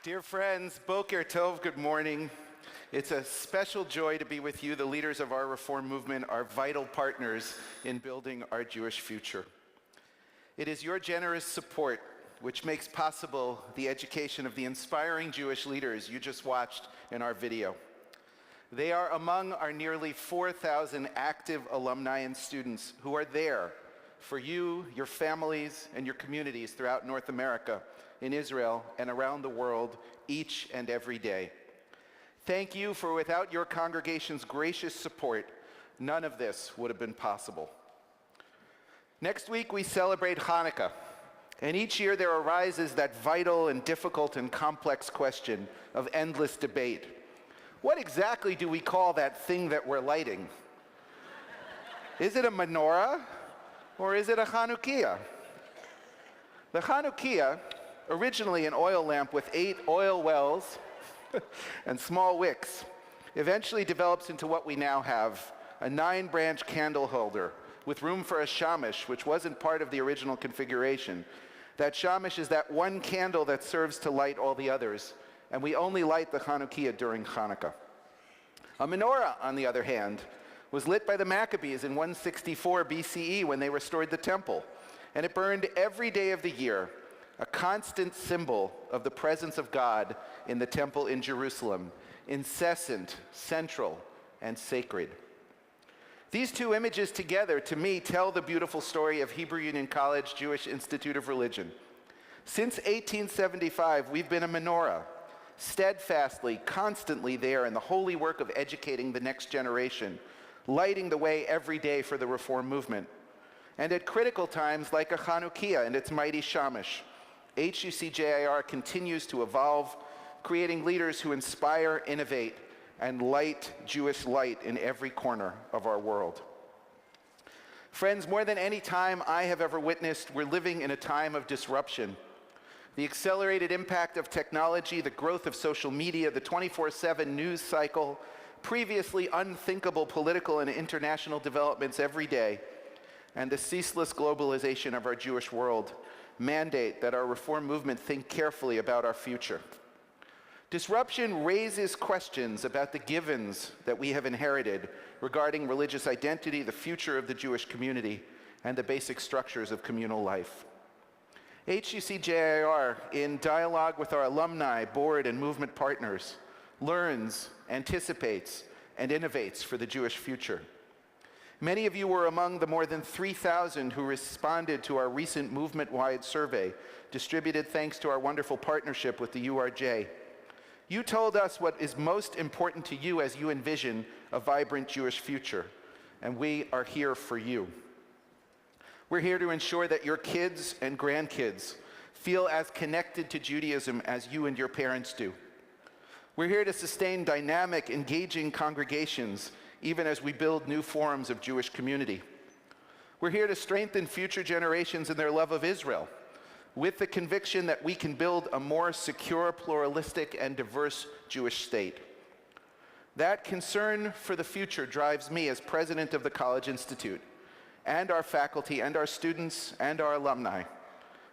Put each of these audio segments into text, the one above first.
Dear friends, Boker Tov, good morning. It's a special joy to be with you, the leaders of our reform movement, our vital partners in building our Jewish future. It is your generous support which makes possible the education of the inspiring Jewish leaders you just watched in our video. They are among our nearly 4,000 active alumni and students who are there for you, your families, and your communities throughout North America, in Israel, and around the world each and every day. Thank you, for without your congregation's gracious support, none of this would have been possible. Next week we celebrate Hanukkah, and each year there arises that vital and difficult and complex question of endless debate. What exactly do we call that thing that we're lighting? Is it a menorah, or is it a Chanukiah? The Chanukiah, originally an oil lamp with 8 oil wells and small wicks, eventually develops into what we now have, a 9-branch candle holder with room for a shamash, which wasn't part of the original configuration. That shamash is that one candle that serves to light all the others, and we only light the Chanukiah during Hanukkah. A menorah, on the other hand, was lit by the Maccabees in 164 BCE when they restored the temple, and it burned every day of the year, a constant symbol of the presence of God in the temple in Jerusalem, incessant, central, and sacred. These two images together, to me, tell the beautiful story of Hebrew Union College Jewish Institute of Religion. Since 1875, we've been a menorah, steadfastly, constantly there in the holy work of educating the next generation, lighting the way every day for the reform movement. And at critical times, like a Chanukiah and its mighty shamash, HUC-JIR continues to evolve, creating leaders who inspire, innovate, and light Jewish light in every corner of our world. Friends, more than any time I have ever witnessed, we're living in a time of disruption. The accelerated impact of technology, the growth of social media, the 24/7 news cycle, previously unthinkable political and international developments every day, and the ceaseless globalization of our Jewish world mandate that our reform movement think carefully about our future. Disruption raises questions about the givens that we have inherited regarding religious identity, the future of the Jewish community, and the basic structures of communal life. HUC-JIR, in dialogue with our alumni, board, and movement partners, learns, anticipates, and innovates for the Jewish future. Many of you were among the more than 3,000 who responded to our recent movement-wide survey, distributed thanks to our wonderful partnership with the URJ. You told us what is most important to you as you envision a vibrant Jewish future, and we are here for you. We're here to ensure that your kids and grandkids feel as connected to Judaism as you and your parents do. We're here to sustain dynamic, engaging congregations, even as we build new forms of Jewish community. We're here to strengthen future generations in their love of Israel, with the conviction that we can build a more secure, pluralistic, and diverse Jewish state. That concern for the future drives me as president of the College Institute, and our faculty, and our students, and our alumni,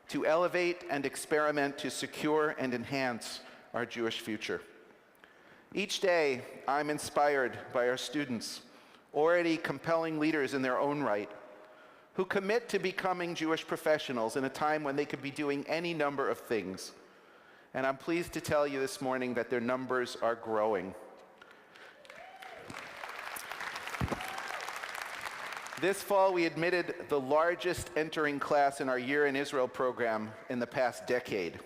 to elevate and experiment to secure and enhance our Jewish future. Each day, I'm inspired by our students, already compelling leaders in their own right, who commit to becoming Jewish professionals in a time when they could be doing any number of things. And I'm pleased to tell you this morning that their numbers are growing. This fall, we admitted the largest entering class in our Year in Israel program in the past decade.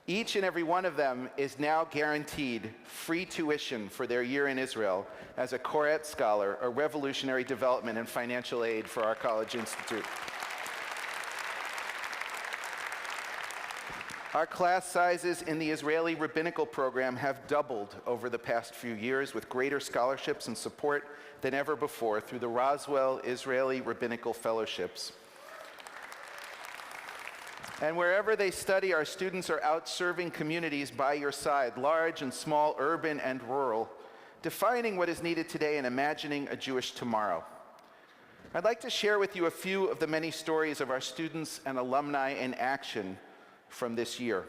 Each and every one of them is now guaranteed free tuition for their year in Israel as a Koret Scholar, a revolutionary development in financial aid for our College Institute. Our class sizes in the Israeli rabbinical program have doubled over the past few years, with greater scholarships and support than ever before through the Roswell Israeli Rabbinical Fellowships. And wherever they study, our students are out serving communities by your side, large and small, urban and rural, defining what is needed today and imagining a Jewish tomorrow. I'd like to share with you a few of the many stories of our students and alumni in action from this year.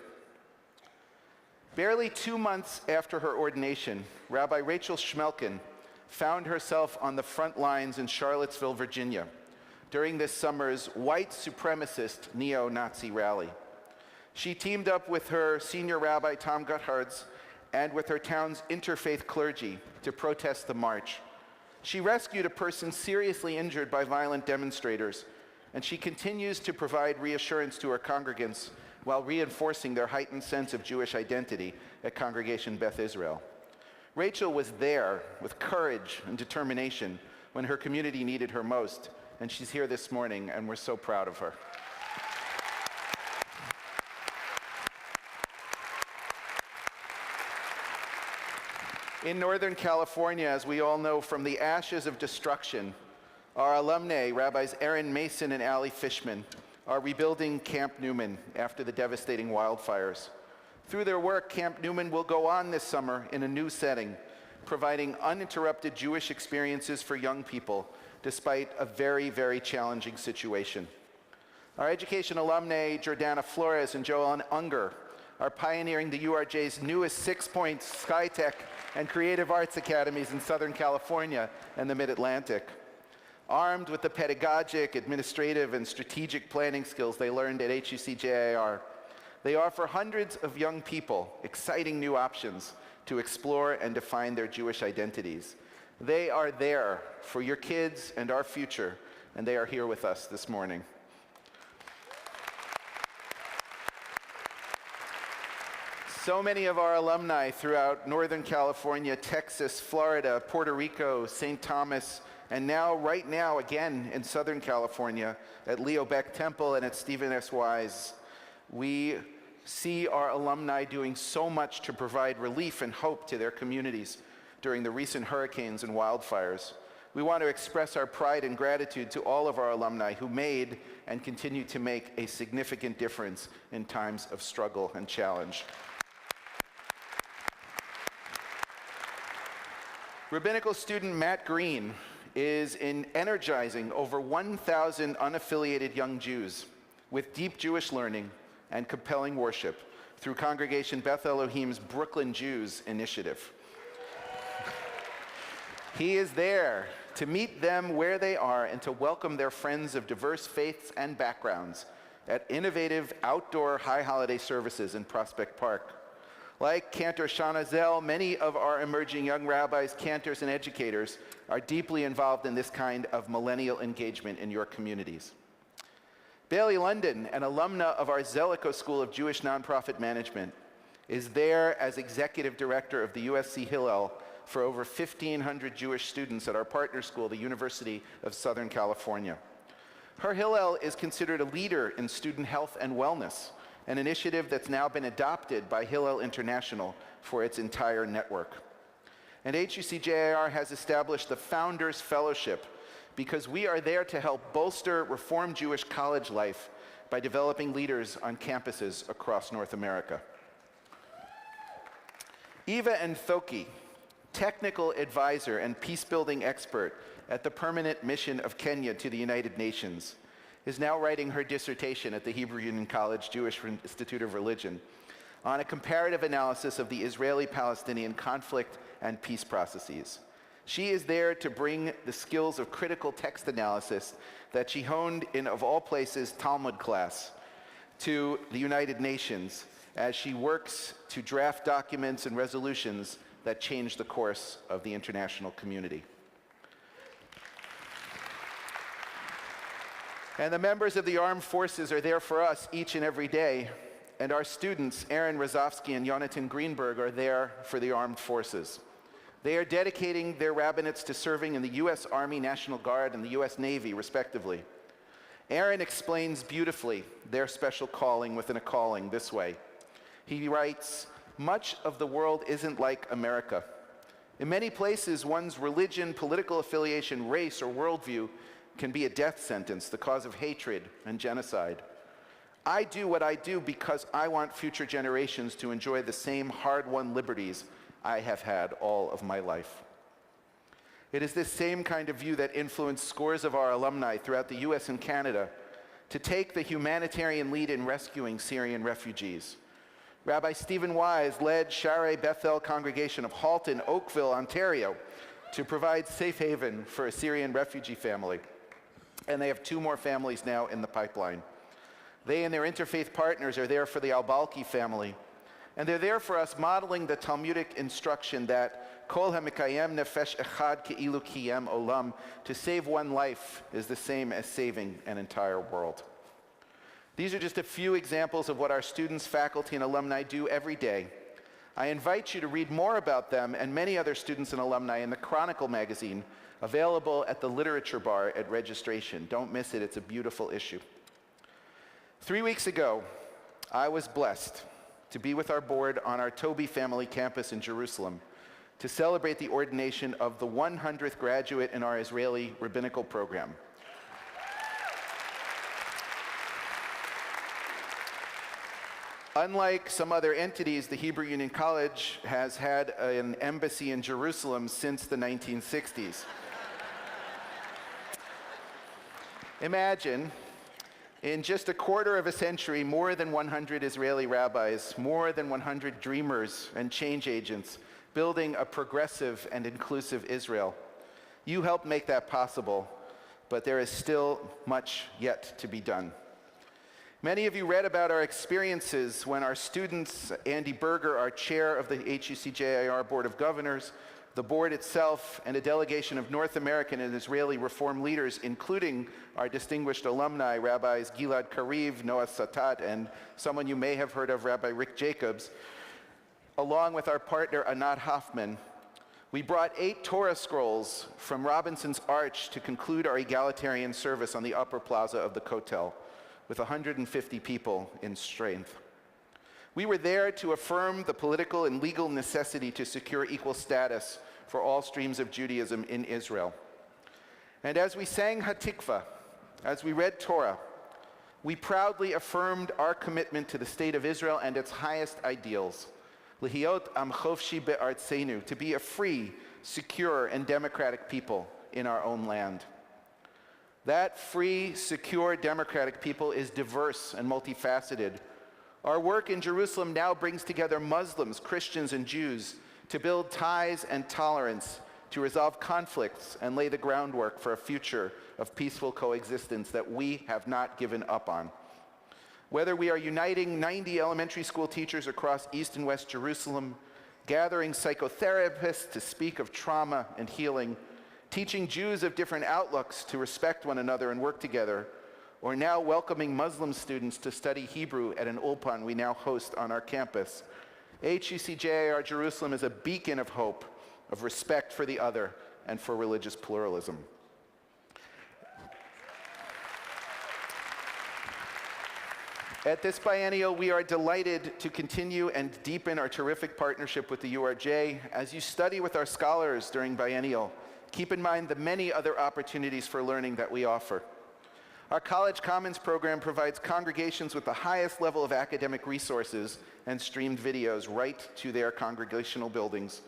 Barely 2 months after her ordination, Rabbi Rachel Schmelkin found herself on the front lines in Charlottesville, Virginia, during this summer's white supremacist neo-Nazi rally. She teamed up with her senior rabbi, Tom Guthards, and with her town's interfaith clergy to protest the march. She rescued a person seriously injured by violent demonstrators, and she continues to provide reassurance to her congregants while reinforcing their heightened sense of Jewish identity at Congregation Beth Israel. Rachel was there with courage and determination when her community needed her most, and she's here this morning, and we're so proud of her. In Northern California, as we all know, from the ashes of destruction, our alumnae, Rabbis Aaron Mason and Allie Fishman, are rebuilding Camp Newman after the devastating wildfires. Through their work, Camp Newman will go on this summer in a new setting, providing uninterrupted Jewish experiences for young people, despite a very, very challenging situation. Our education alumnae, Jordana Flores and Joellen Unger, are pioneering the URJ's newest 6-point SkyTech and Creative Arts Academies in Southern California and the Mid-Atlantic. Armed with the pedagogic, administrative, and strategic planning skills they learned at HUC-JIR, they offer hundreds of young people exciting new options to explore and define their Jewish identities. They are there for your kids and our future, and they are here with us this morning. So many of our alumni throughout Northern California, Texas, Florida, Puerto Rico, St. Thomas, and now, right now, again in Southern California, at Leo Beck Temple and at Stephen S. Wise, we see our alumni doing so much to provide relief and hope to their communities during the recent hurricanes and wildfires. We want to express our pride and gratitude to all of our alumni who made and continue to make a significant difference in times of struggle and challenge. Rabbinical student Matt Green is energizing over 1,000 unaffiliated young Jews with deep Jewish learning and compelling worship through Congregation Beth Elohim's Brooklyn Jews initiative. He is there to meet them where they are and to welcome their friends of diverse faiths and backgrounds at innovative outdoor high holiday services in Prospect Park. Like Cantor Shana Zell, many of our emerging young rabbis, cantors, and educators are deeply involved in this kind of millennial engagement in your communities. Bailey London, an alumna of our Zellico School of Jewish Nonprofit Management, is there as executive director of the USC Hillel for over 1,500 Jewish students at our partner school, the University of Southern California. Her Hillel is considered a leader in student health and wellness, an initiative that's now been adopted by Hillel International for its entire network. And HUC-JIR has established the Founders Fellowship because we are there to help bolster Reform Jewish college life by developing leaders on campuses across North America. Eva Nthoki, technical advisor and peace-building expert at the Permanent Mission of Kenya to the United Nations, is now writing her dissertation at the Hebrew Union College Jewish Institute of Religion on a comparative analysis of the Israeli-Palestinian conflict and peace processes. She is there to bring the skills of critical text analysis that she honed in, of all places, Talmud class to the United Nations as she works to draft documents and resolutions that change the course of the international community. And the members of the armed forces are there for us each and every day, and our students, Aaron Rozovsky and Jonathan Greenberg, are there for the armed forces. They are dedicating their rabbinates to serving in the U.S. Army National Guard and the U.S. Navy, respectively. Aaron explains beautifully their special calling within a calling this way. He writes, "Much of the world isn't like America. In many places, one's religion, political affiliation, race, or worldview can be a death sentence, the cause of hatred and genocide. I do what I do because I want future generations to enjoy the same hard-won liberties I have had all of my life." It is this same kind of view that influenced scores of our alumni throughout the US and Canada to take the humanitarian lead in rescuing Syrian refugees. Rabbi Stephen Wise led Share Bethel congregation of Halton, Oakville, Ontario, to provide safe haven for a Syrian refugee family. And they have 2 more families now in the pipeline. They and their interfaith partners are there for the Al-Balki family. And they're there for us, modeling the Talmudic instruction that Kol HaMekayem Nefesh Echad Ke'ilu Kiyem Olam, to save one life is the same as saving an entire world. These are just a few examples of what our students, faculty, and alumni do every day. I invite you to read more about them and many other students and alumni in the Chronicle magazine, available at the Literature Bar at registration. Don't miss it, it's a beautiful issue. 3 weeks ago, I was blessed to be with our board on our Toby family campus in Jerusalem to celebrate the ordination of the 100th graduate in our Israeli rabbinical program. Unlike some other entities, the Hebrew Union College has had an embassy in Jerusalem since the 1960s. Imagine, in just a quarter of a century, more than 100 Israeli rabbis, more than 100 dreamers and change agents, building a progressive and inclusive Israel. You helped make that possible, but there is still much yet to be done. Many of you read about our experiences when our students, Andy Berger, our chair of the HUC-JIR Board of Governors, the board itself, and a delegation of North American and Israeli reform leaders, including our distinguished alumni, Rabbis Gilad Kariv, Noah Satat, and someone you may have heard of, Rabbi Rick Jacobs, along with our partner Anat Hoffman. We brought 8 Torah scrolls from Robinson's Arch to conclude our egalitarian service on the upper plaza of the Kotel, with 150 people in strength. We were there to affirm the political and legal necessity to secure equal status for all streams of Judaism in Israel. And as we sang Hatikva, as we read Torah, we proudly affirmed our commitment to the state of Israel and its highest ideals, Lihiot am chofshi be'artzeinu, to be a free, secure, and democratic people in our own land. That free, secure, democratic people is diverse and multifaceted. Our work in Jerusalem now brings together Muslims, Christians, and Jews to build ties and tolerance, to resolve conflicts and lay the groundwork for a future of peaceful coexistence that we have not given up on. Whether we are uniting 90 elementary school teachers across East and West Jerusalem, gathering psychotherapists to speak of trauma and healing, teaching Jews of different outlooks to respect one another and work together, or now welcoming Muslim students to study Hebrew at an ulpan we now host on our campus, HUC-JIR Jerusalem is a beacon of hope, of respect for the other, and for religious pluralism. At this biennial, we are delighted to continue and deepen our terrific partnership with the URJ. As you study with our scholars during biennial, keep in mind the many other opportunities for learning that we offer. Our College Commons program provides congregations with the highest level of academic resources and streamed videos right to their congregational buildings.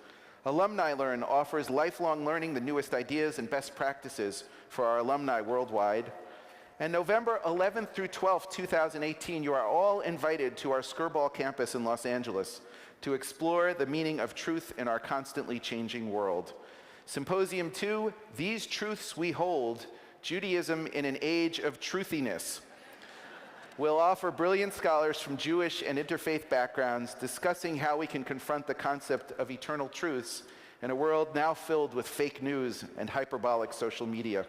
Alumni Learn offers lifelong learning, the newest ideas and best practices for our alumni worldwide. And November 11th through 12th, 2018, you are all invited to our Skirball campus in Los Angeles to explore the meaning of truth in our constantly changing world. Symposium 2, These Truths We Hold, Judaism in an Age of Truthiness, will offer brilliant scholars from Jewish and interfaith backgrounds discussing how we can confront the concept of eternal truths in a world now filled with fake news and hyperbolic social media.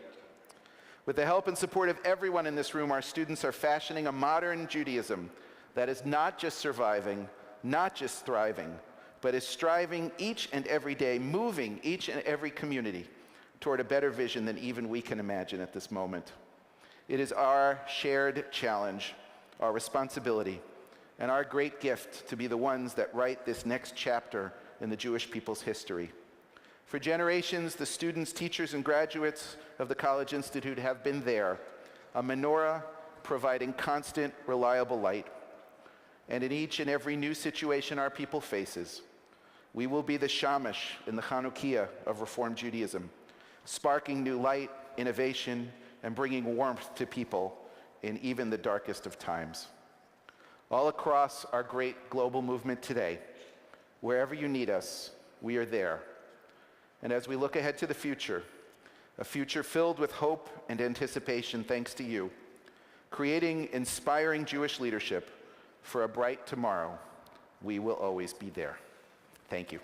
With the help and support of everyone in this room, our students are fashioning a modern Judaism that is not just surviving, not just thriving, but is striving each and every day, moving each and every community toward a better vision than even we can imagine at this moment. It is our shared challenge, our responsibility, and our great gift to be the ones that write this next chapter in the Jewish people's history. For generations, the students, teachers, and graduates of the College Institute have been there, a menorah providing constant, reliable light. And in each and every new situation our people faces, we will be the shamash in the Chanukiah of Reform Judaism, sparking new light, innovation, and bringing warmth to people in even the darkest of times. All across our great global movement today, wherever you need us, we are there. And as we look ahead to the future, a future filled with hope and anticipation thanks to you, creating inspiring Jewish leadership for a bright tomorrow, we will always be there. Thank you.